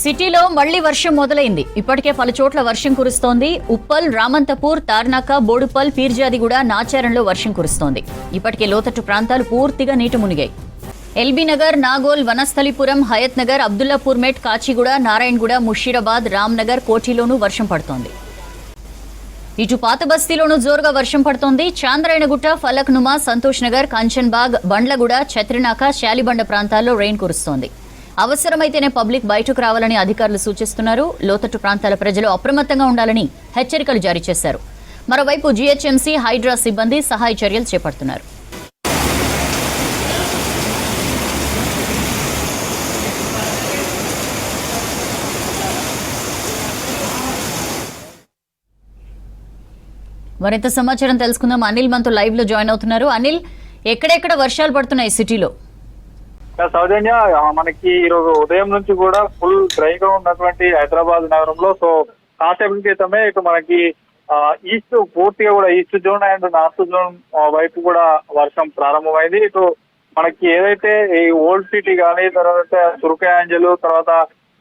సిటీలో మళ్లీ వర్షం మొదలైంది. ఇప్పటికే పలు చోట్ల వర్షం కురుస్తోంది. ఉప్పల్, రామంతపూర్, తార్నాక, బోడుపల్, పీర్జాదిగూడ, నాచారంలో వర్షం కురుస్తోంది. ఇప్పటికే లోతట్టు ప్రాంతాలు పూర్తిగా నీట మునిగాయి. ఎల్బీ నగర్, నాగోల్, వనస్థలిపురం, హయత్ నగర్, అబ్దుల్లాపూర్ మెట్, కాచిగూడ, నారాయణగూడ, ముషీరాబాద్, రామ్నగర్, కోఠీలోనూ వర్షం పడుతోంది. ఇటు పాత బస్తీలోనూ జోరుగా వర్షం పడుతోంది. చాంద్రాయణగుట్ట, ఫలక్ నుమా, సంతోష్ నగర్, కంచన్బాగ్, బండ్లగూడ, ఛత్రినాక, శాలిబండ ప్రాంతాల్లో రెయిన్ కురుస్తోంది. అవసరమైతేనే పబ్లిక్ బయటకు రావాలని అధికారులు సూచిస్తున్నారు. లోతట్టు ప్రాంతాల ప్రజలు అప్రమత్తంగా ఉండాలని హెచ్చరికలు జారీ చేశారు. మరోవైపు జీహెచ్ఎంసీ, హైడ్రా సిబ్బంది సహాయ చర్యలు చేపడుతున్నారు. మరింత సమాచారం తెలుసుకుందాం. అనిల్ మనతో లైవ్ లో జాయిన్ అవుతున్నారు. అనిల్, ఎక్కడెక్కడ వర్షాలు పడుతున్నాయి సిటీలో? సౌజన్య, మనకి ఈరోజు ఉదయం నుంచి కూడా ఫుల్ డ్రైగా ఉన్నటువంటి హైదరాబాద్ నగరంలో కాసేపటి క్రితమే ఇటు మనకి ఈస్ట్ పూర్తిగా కూడా east zone and north zone వైపు కూడా వర్షం ప్రారంభమైంది. ఇటు మనకి ఏదైతే ఈ ఓల్డ్ సిటీ కానీ, తర్వాత తుర్కయాంజలు, తర్వాత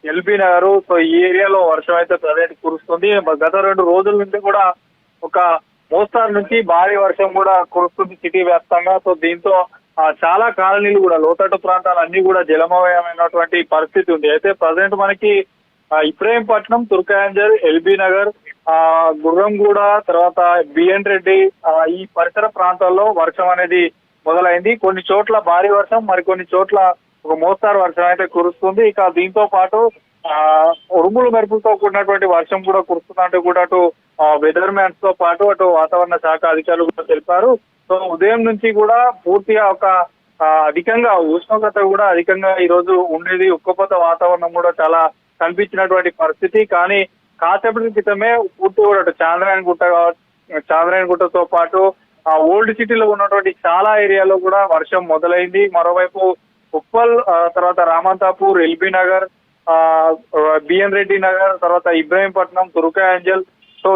ఎల్బీ నగర్, ఈ ఏరియాలో వర్షం అయితే ప్రజెంట్ కురుస్తుంది. గత 2 రోజుల నుంచి కూడా ఒక మోస్తారు నుంచి భారీ వర్షం కూడా కురుస్తుంది సిటీ వ్యాప్తంగా. దీంతో చాలా కాలనీలు కూడా లోతట్టు ప్రాంతాలు అన్ని కూడా జలమయమైనటువంటి పరిస్థితి ఉంది. అయితే ప్రజెంట్ మనకి ఇబ్రహీంపట్నం, తుర్కయాంజల్, ఎల్బీ నగర్, గుర్రంగూడ, తర్వాత బిఎన్ రెడ్డి, ఈ పరిసర ప్రాంతాల్లో వర్షం అనేది మొదలైంది. కొన్ని చోట్ల భారీ వర్షం, మరికొన్ని చోట్ల ఒక మోస్తారు వర్షం అయితే కురుస్తుంది. ఇక దీంతో పాటు ఉరుములు మెరుపులతో కూడినటువంటి వర్షం కూడా కురుస్తున్నట్టు కూడా అటు వెదర్ మ్యాన్స్ తో పాటు అటు వాతావరణ శాఖ అధికారులు కూడా తెలిపారు. ఉదయం నుంచి కూడా పూర్తిగా ఒక అధికంగా ఉష్ణోగ్రత కూడా అధికంగా ఈ రోజు ఉండేది. ఉక్కపోత వాతావరణం కూడా చాలా కనిపించినటువంటి పరిస్థితి. కానీ కాసేపటి క్రితమే పూర్తి కూడా అటు చాంద్రాయణగుట్టతో పాటు ఓల్డ్ సిటీలో ఉన్నటువంటి చాలా ఏరియాలో కూడా వర్షం మొదలైంది. మరోవైపు ఉప్పల్, తర్వాత రామంతాపూర్, ఎల్బీ నగర్, బిఎన్ రెడ్డి నగర్, తర్వాత ఇబ్రహీంపట్నం, తుర్కయాంజల్,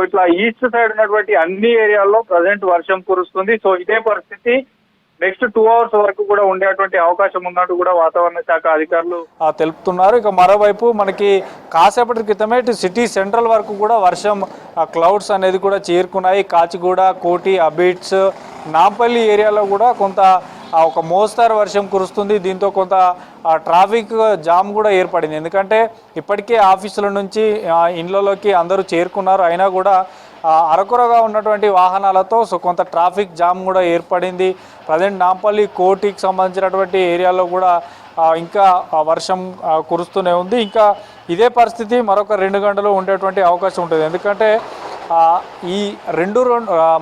ఇట్లా ఈస్ట్ సైడ్ ఉన్నటువంటి అన్ని ఏరియాల్లో ప్రజెంట్ వర్షం కురుస్తుంది. ఇదే పరిస్థితి నెక్స్ట్ 2 అవర్స్ వరకు కూడా ఉండేటువంటి అవకాశం ఉన్నట్టు కూడా వాతావరణ శాఖ అధికారులు తెలుపుతున్నారు. ఇక మరోవైపు మనకి కాసేపటి క్రితమే సిటీ సెంట్రల్ వరకు కూడా వర్షం క్లౌడ్స్ అనేది కూడా చేరుకున్నాయి. కాచిగూడ, కోటి, అబిడ్స్, నాంపల్లి ఏరియాలో కూడా కొంత ఒక మోస్తారు వర్షం కురుస్తుంది. దీంతో కొంత ట్రాఫిక్ జామ్ కూడా ఏర్పడింది. ఎందుకంటే ఇప్పటికే ఆఫీసుల నుంచి ఇండ్లలోకి అందరూ చేరుకున్నారు. అయినా కూడా అరకొరగా ఉన్నటువంటి వాహనాలతో కొంత ట్రాఫిక్ జామ్ కూడా ఏర్పడింది. ప్రజెంట్ నాంపల్లి, కోటికి సంబంధించినటువంటి ఏరియాలో కూడా ఇంకా వర్షం కురుస్తూనే ఉంది. ఇంకా ఇదే పరిస్థితి మరొక 2 గంటలు ఉండేటువంటి అవకాశం ఉంటుంది. ఎందుకంటే ఈ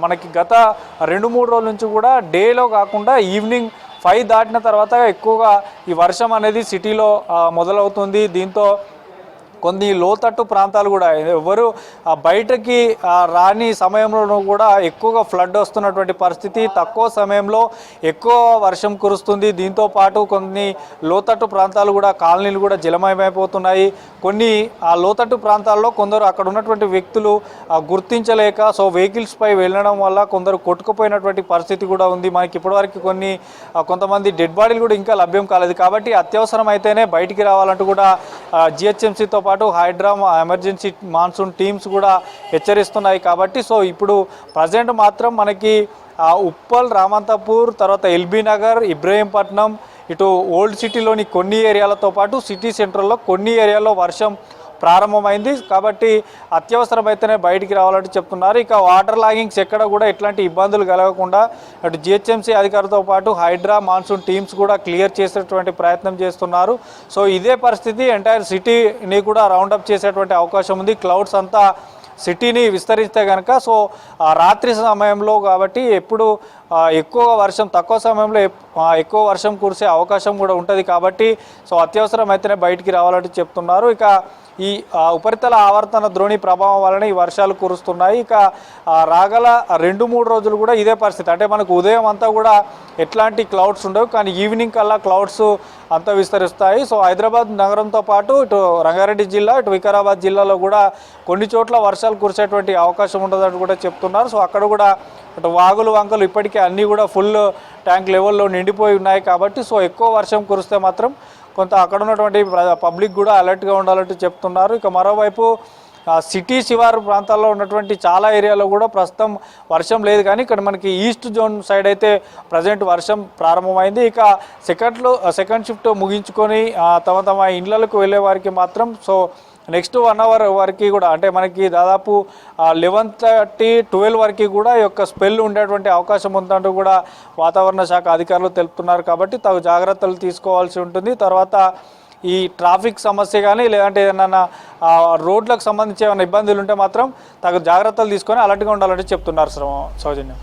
మనకి గత 2-3 రోజుల నుంచి కూడా డేలో కాకుండా ఈవినింగ్ 5 దాటిన తర్వాత ఎక్కువగా ఈ వర్షం అనేది సిటీలో మొదలవుతుంది. దీంతో కొన్ని లోతట్టు ప్రాంతాలు కూడా ఎవరు బయటకి రాని సమయంలో కూడా ఎక్కువగా ఫ్లడ్ వస్తున్నటువంటి పరిస్థితి. తక్కువ సమయంలో ఎక్కువ వర్షం కురుస్తుంది. దీంతో పాటు కొన్ని లోతట్టు ప్రాంతాలు కూడా కాలనీలు కూడా జలమయమైపోతున్నాయి. కొన్ని ఆ లోతట్టు ప్రాంతాల్లో కొందరు అక్కడ ఉన్నటువంటి వ్యక్తులు గుర్తించలేక వెహికల్స్ పై వెళ్ళడం వల్ల కొందరు కొట్టుకుపోయినటువంటి పరిస్థితి కూడా ఉంది. మనకి ఇప్పటివరకు కొంతమంది డెడ్ బాడీలు కూడా ఇంకా లభ్యం కాలేదు. కాబట్టి అత్యవసరం అయితేనే బయటికి రావాలంటూ కూడా జిహెచ్ఎంసీతో పాటు హైడ్రా ఎమర్జెన్సీ మాన్సూన్ టీమ్స్ కూడా హెచ్చరిస్తున్నాయి. కాబట్టి ఇప్పుడు ప్రజెంట్ మాత్రం మనకి ఉప్పల్, రామంతపూర్, తర్వాత ఎల్బీ నగర్, ఇబ్రహీంపట్నం, ఇటు ఓల్డ్ సిటీలోని కొన్ని ఏరియాలతో పాటు సిటీ సెంట్రల్లో కొన్ని ఏరియాల్లో వర్షం ప్రారంభమైంది. కాబట్టి అత్యవసరమైతేనే బయటికి రావాలంటే చెప్తున్నారు. ఇక వాటర్ లాగింగ్స్ ఎక్కడ కూడా ఎట్లాంటి ఇబ్బందులు కలగకుండా అటు జిహెచ్ఎంసీ అధికారులతో పాటు హైడ్రా మాన్సూన్ టీమ్స్ కూడా క్లియర్ చేసేటువంటి ప్రయత్నం చేస్తున్నారు. ఇదే పరిస్థితి ఎంటైర్ సిటీని కూడా రౌండప్ చేసేటువంటి అవకాశం ఉంది. క్లౌడ్స్ అంతా సిటీని విస్తరిస్తే కనుక రాత్రి సమయంలో కాబట్టి ఎప్పుడు ఎక్కువగా వర్షం, తక్కువ సమయంలో ఎక్కువ వర్షం కురిసే అవకాశం కూడా ఉంటుంది. కాబట్టి అత్యవసరం అయితేనే బయటికి రావాలంటే చెప్తున్నారు. ఇక ఈ ఉపరితల ఆవర్తన ద్రోణి ప్రభావం వలన ఈ వర్షాలు కురుస్తున్నాయి. ఇక రాగల 2-3 రోజులు కూడా ఇదే పరిస్థితి. అంటే మనకు ఉదయం అంతా కూడా ఎట్లాంటి క్లౌడ్స్ ఉండవు, కానీ ఈవినింగ్ కల్లా క్లౌడ్స్ అంతా విస్తరిస్తాయి. హైదరాబాద్ నగరంతో పాటు ఇటు రంగారెడ్డి జిల్లా, ఇటు వికారాబాద్ జిల్లాలో కూడా కొన్ని చోట్ల వర్షాలు కురిసేటువంటి అవకాశం ఉంటుందని కూడా చెప్తున్నారు. అక్కడ కూడా అటు వాగులు, వంకలు ఇప్పటికే అన్నీ కూడా ఫుల్ ట్యాంక్ లెవెల్లో నిండిపోయి ఉన్నాయి. కాబట్టి ఎక్కువ వర్షం కురిస్తే మాత్రం కొంత అక్కడ ఉన్నటువంటి పబ్లిక్ కూడా అలర్ట్గా ఉండాలంటూ చెప్తున్నారు. ఇక మరోవైపు సిటీ శివారు ప్రాంతాల్లో ఉన్నటువంటి చాలా ఏరియాలో కూడా ప్రస్తుతం వర్షం లేదు, కానీ ఇక్కడ మనకి ఈస్ట్ జోన్ సైడ్ అయితే ప్రజెంట్ వర్షం ప్రారంభమైంది. ఇక సెకండ్ షిఫ్ట్ ముగించుకొని తమ ఇళ్లకు వెళ్ళే వారికి మాత్రం నెక్స్ట్ 1 అవర్ వరకు కూడా, అంటే మనకి దాదాపు 11:30-12 వరకు కూడా ఈ యొక్క స్పెల్ ఉండేటువంటి అవకాశం ఉందంటూ కూడా వాతావరణ శాఖ అధికారులు తెలుపుతున్నారు. కాబట్టి తగు జాగ్రత్తలు తీసుకోవాల్సి ఉంటుంది. తర్వాత ఈ ట్రాఫిక్ సమస్య కానీ లేదంటే ఏదైనా రోడ్లకు సంబంధించి ఏమైనా ఇబ్బందులు ఉంటే మాత్రం తగు జాగ్రత్తలు తీసుకొని అలర్ట్గా ఉండాలంటే చెప్తున్నారు సౌజన్యం.